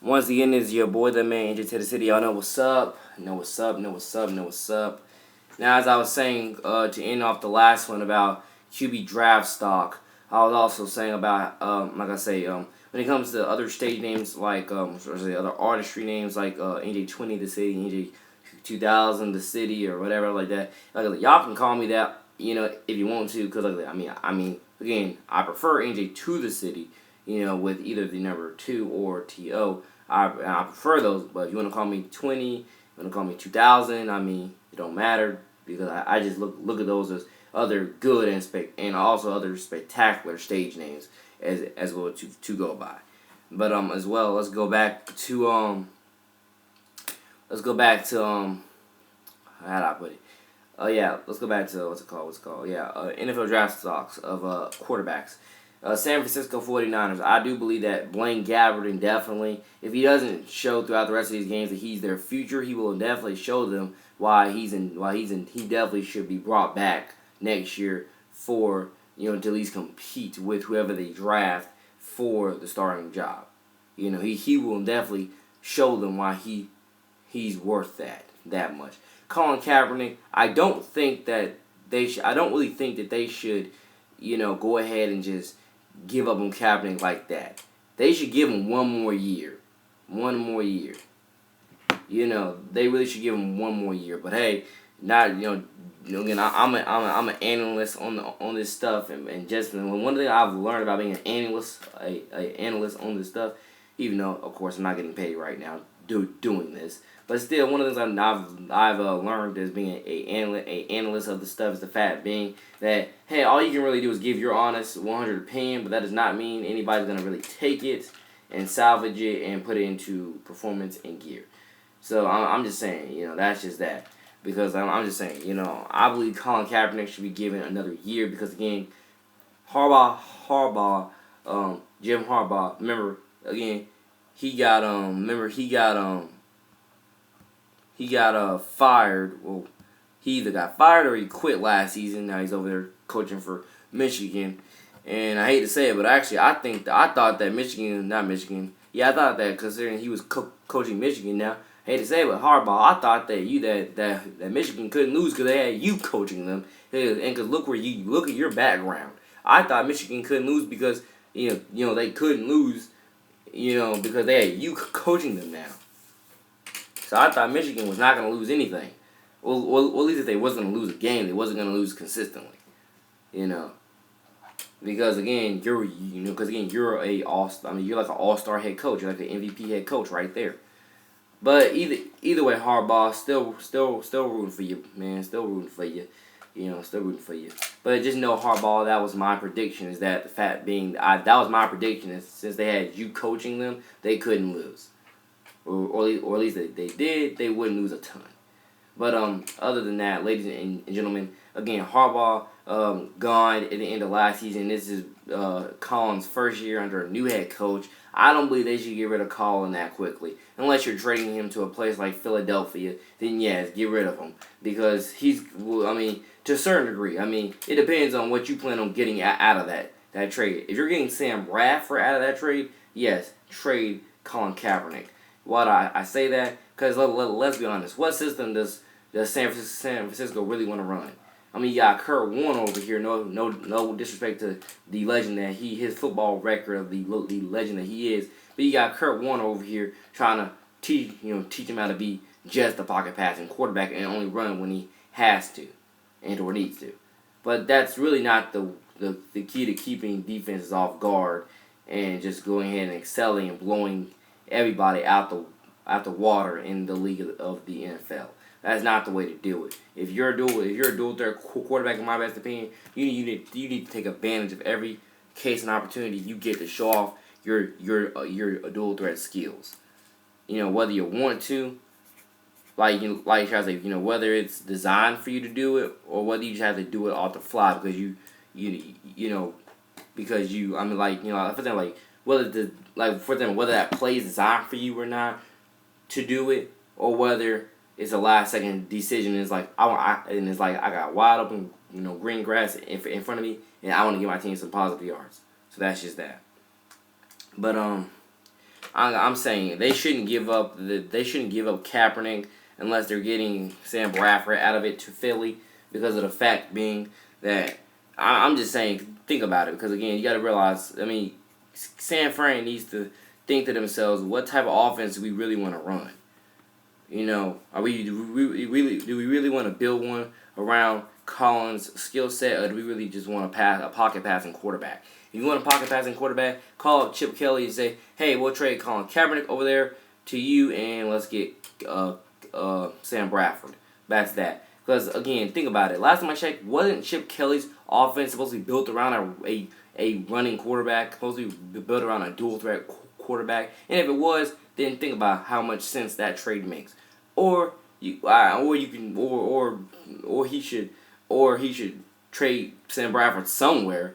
Once again, it's your boy, the man, Angel to the City. Y'all know what's up. Know what's up. Know what's up. Know what's up. Now, as I was saying to end off the last one about QB draft stock, I was also saying about, like I say, when it comes to other stage names like, or say other artistry names like NJ20 the City, NJ2000 the City, or whatever like that. Y'all can call me that, if you want to, because again, I prefer NJ to the City, with either the number 2 or TO. I prefer those, but if you want to call me 20, you want to call me 2000, it don't matter because I just look at those as other good and also other spectacular stage names as well to go by. But as well, let's go back to how do I put it? Yeah, let's go back to what's it called? Yeah, NFL draft stocks of quarterbacks. San Francisco 49ers. I do believe that Blaine Gabbert definitely, if he doesn't show throughout the rest of these games that he's their future, he will definitely show them he definitely should be brought back next year for, to at least compete with whoever they draft for the starting job. He will definitely show them why he's worth that much. Colin Kaepernick, I don't really think that they should, go ahead and just give up on Kaepernick like that. They should give him one more year. One more year. They really should give him one more year. But hey, not again, I'm an analyst on this stuff, and just one thing I've learned about being an analyst, a analyst on this stuff, even though of course I'm not getting paid right now doing this, but still one of the things I've learned as being a analyst of the stuff is the fact being that hey, all you can really do is give your honest 100 opinion, but that does not mean anybody's gonna really take it and salvage it and put it into performance and gear. So I'm just saying, that's just that. Because I'm just saying, I believe Colin Kaepernick should be given another year because, again, Jim Harbaugh, remember, again, he got fired. Well, he either got fired or he quit last season. Now he's over there coaching for Michigan. And I hate to say it, but actually, I thought that I thought that considering he was coaching Michigan now, I hate to say it, but Harbaugh, I thought that Michigan couldn't lose because they had you coaching them. And because look at your background. I thought Michigan couldn't lose because they couldn't lose, because they had you coaching them now. So I thought Michigan was not going to lose anything. Well, at least if they wasn't going to lose a game, they wasn't going to lose consistently. Because again, you're you're like an all-star head coach. You're like an MVP head coach right there. But either way, Harbaugh still rooting for you, man. Still rooting for you. Still rooting for you. But just know, Harbaugh, that was my prediction. Is that the fact being, that was my prediction. Is since they had you coaching them, they couldn't lose, or at least they did. They wouldn't lose a ton. But other than that, ladies and gentlemen, again, Harbaugh gone at the end of last season. This is Colin's first year under a new head coach. I don't believe they should get rid of Colin that quickly. Unless you're trading him to a place like Philadelphia, then yes, get rid of him. Because to a certain degree, it depends on what you plan on getting out of that trade. If you're getting Sam Bradford out of that trade, yes, trade Colin Kaepernick. Why do I say that? Because let's be honest, what system does San Francisco really want to run? You got Kurt Warner over here. No disrespect to the legend that his football record of the legend that he is. But you got Kurt Warner over here trying to teach him how to be just a pocket passing quarterback and only run when he has to and or needs to. But that's really not the key to keeping defenses off guard and just going ahead and excelling and blowing everybody out the water in the league of the NFL. That's not the way to do it. If you're a dual threat quarterback, in my best opinion, you need to take advantage of every case and opportunity you get to show off your dual threat skills. Whether you want to, like I say, whether it's designed for you to do it or whether you just have to do it off the fly because for example, whether that play is designed for you or not to do it, or whether it's a last second decision. It's like I got wide open, green grass in front of me, and I want to give my team some positive yards. So that's just that. But I'm saying they shouldn't give up. They shouldn't give up Kaepernick unless they're getting Sam Bradford out of it to Philly, because of the fact being that I'm just saying, think about it, because again, you got to realize. I mean, San Fran needs to think to themselves, what type of offense do we really want to run? You know, do we really want to build one around Collins' skill set, or do we really just want a pocket passing quarterback? If you want a pocket passing quarterback, call up Chip Kelly and say, hey, we'll trade Colin Kaepernick over there to you, and let's get Sam Bradford. That's that. Because, again, think about it. Last time I checked, wasn't Chip Kelly's offense supposed to be built around a running quarterback, supposed to be built around a dual-threat quarterback? And if it was, then think about how much sense that trade makes. Or he should trade Sam Bradford somewhere.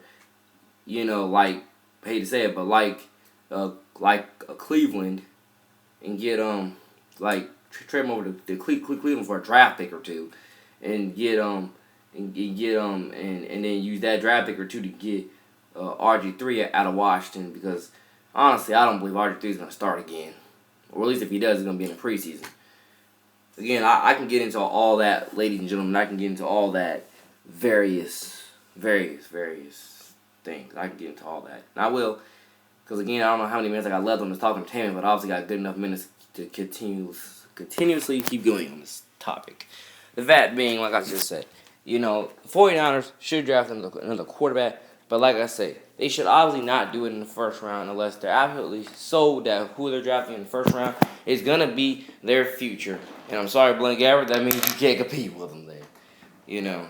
You know, like, I hate to say it, but like a Cleveland, and get trade him over to Cleveland for a draft pick or two, and get and then use that draft pick or two to get RG3 out of Washington, because honestly I don't believe RG3 is gonna start again, or at least if he does, it's gonna be in the preseason. Again, I can get into all that, ladies and gentlemen. I can get into all that various things. I can get into all that. And I will, because again, I don't know how many minutes I got left on this talk entertainment, but obviously got good enough minutes to continuously keep going on this topic. The fact being, like I just said, you know, 49ers should draft another quarterback, but like I say, they should obviously not do it in the first round unless they're absolutely sold that who they're drafting in the first round is going to be their future. And I'm sorry, Blaine Gabbert, that means you can't compete with them there. You know.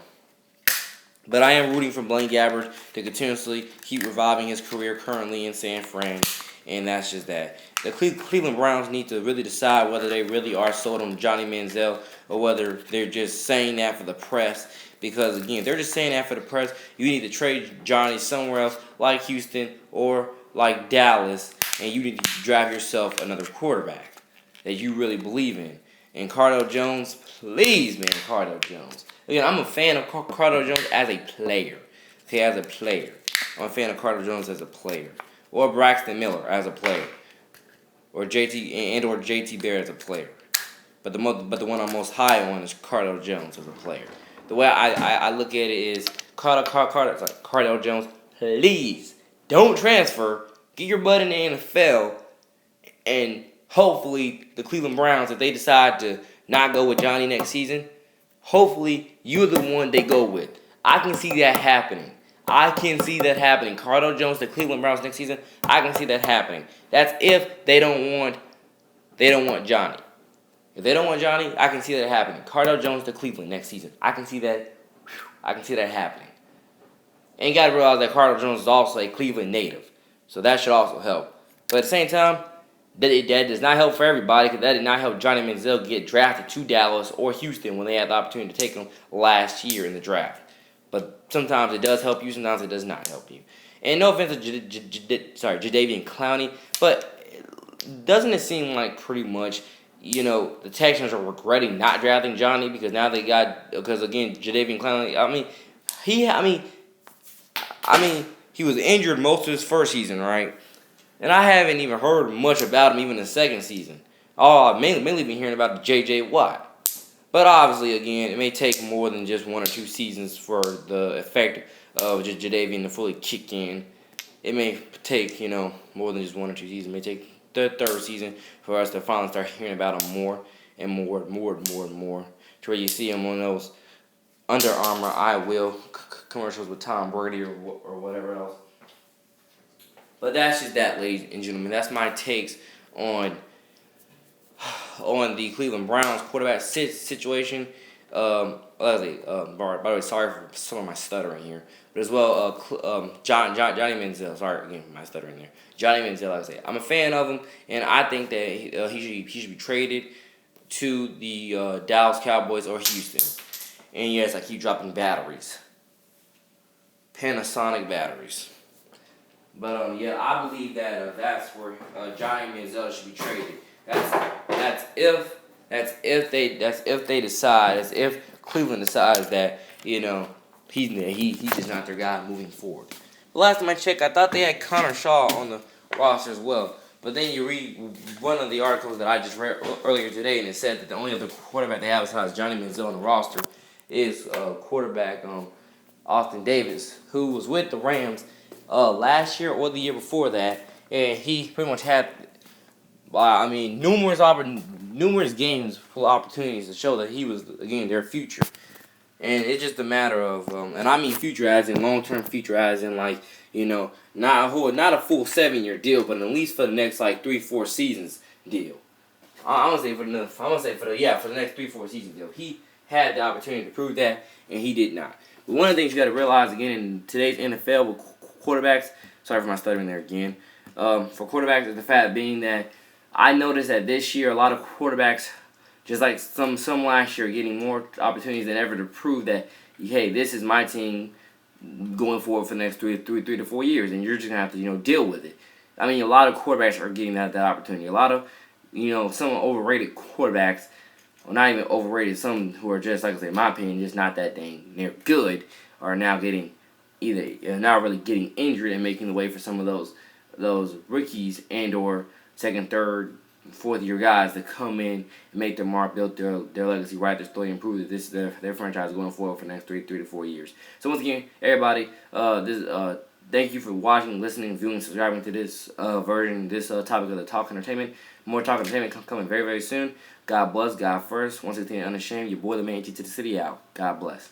But I am rooting for Blaine Gabbert to continuously keep reviving his career currently in San Fran, and that's just that. The Cleveland Browns need to really decide whether they really are sold on Johnny Manziel or whether they're just saying that for the press. Because, again, they're just saying that for the press. You need to trade Johnny somewhere else, like Houston or like Dallas, and you need to draft yourself another quarterback that you really believe in. And Cardale Jones, please, man, Cardale Jones. Again, I'm a fan of Cardale Jones as a player. Okay, as a player. I'm a fan of Cardale Jones as a player. Or Braxton Miller as a player. Or JT Barrett as a player. But the one I'm most high on is Cardale Jones as a player. The way I look at it is Cardale Jones, please don't transfer. Get your butt in the NFL, and hopefully the Cleveland Browns, if they decide to not go with Johnny next season, hopefully you're the one they go with. I can see that happening. Cardale Jones to Cleveland Browns next season, I can see that happening. That's if they don't want Johnny. If they don't want Johnny, I can see that happening. Cardale Jones to Cleveland next season. I can see that happening. And you got to realize that Cardale Jones is also a Cleveland native. So that should also help. But at the same time, that does not help for everybody, because that did not help Johnny Manziel get drafted to Dallas or Houston when they had the opportunity to take him last year in the draft. But sometimes it does help you, sometimes it does not help you. And no offense to Jadeveon Clowney, but doesn't it seem like pretty much, you know, the Texans are regretting not drafting Johnny because now they got, because again, Jadeveon Clowney, he was injured most of his first season, right? And I haven't even heard much about him even the second season. I've mainly been hearing about J.J. Watt. But obviously, again, it may take more than just 1 or 2 seasons for the effect of Jadeveon to fully kick in. It may take, you know, more than just 1 or 2 seasons. It may take the third season for us to finally start hearing about him more and more, to where you see him on those Under Armour I Will commercials with Tom Brady or whatever else. But that's just that, ladies and gentlemen. That's my takes on the Cleveland Browns quarterback situation. By the way, sorry for some of my stuttering here. But as well, Johnny Manziel. Sorry again for my stuttering there. Johnny Manziel, like I say, I'm a fan of him, and I think that he should be traded to the Dallas Cowboys or Houston. And yes, I keep dropping batteries. Panasonic batteries. But yeah, I believe that that's where Johnny Manziel should be traded. That's if they decide, as if Cleveland decides that, you know, he's just not their guy moving forward. The last time I checked, I thought they had Connor Shaw on the roster as well. But then you read one of the articles that I just read earlier today, and it said that the only other quarterback they have besides Johnny Manziel on the roster is quarterback Austin Davis, who was with the Rams last year or the year before that, and he pretty much had, numerous games full of opportunities to show that he was again their future. And it's just a matter of, and I mean future as in long term future as in like, not a full 7 year deal, but at least for the next like 3-4 seasons deal. I'm gonna say for the next 3-4 seasons deal. He had the opportunity to prove that, and he did not. But one of the things you got to realize again in today's NFL with quarterbacks, sorry for my stuttering there again, for quarterbacks is the fact being that I noticed that this year a lot of quarterbacks, just like some last year, getting more opportunities than ever to prove that, hey, this is my team going forward for the next 3 to 4 years, and you're just gonna have to deal with it. I mean, a lot of quarterbacks are getting that opportunity. A lot of some overrated quarterbacks, well, not even overrated. Some who are just like I say, in my opinion, just not that dang near good, are now getting not really getting injured and making the way for some of those rookies and or second, third, fourth-year guys to come in and make their mark, build their legacy, write their story, and prove that this is their franchise going forward for the next 3 to 4 years. So once again, everybody, thank you for watching, listening, viewing, subscribing to this this topic of the Talk Entertainment. More Talk Entertainment coming very, very soon. God bless, God first. Once again, Unashamed, your boy, the man, G to the city out. God bless.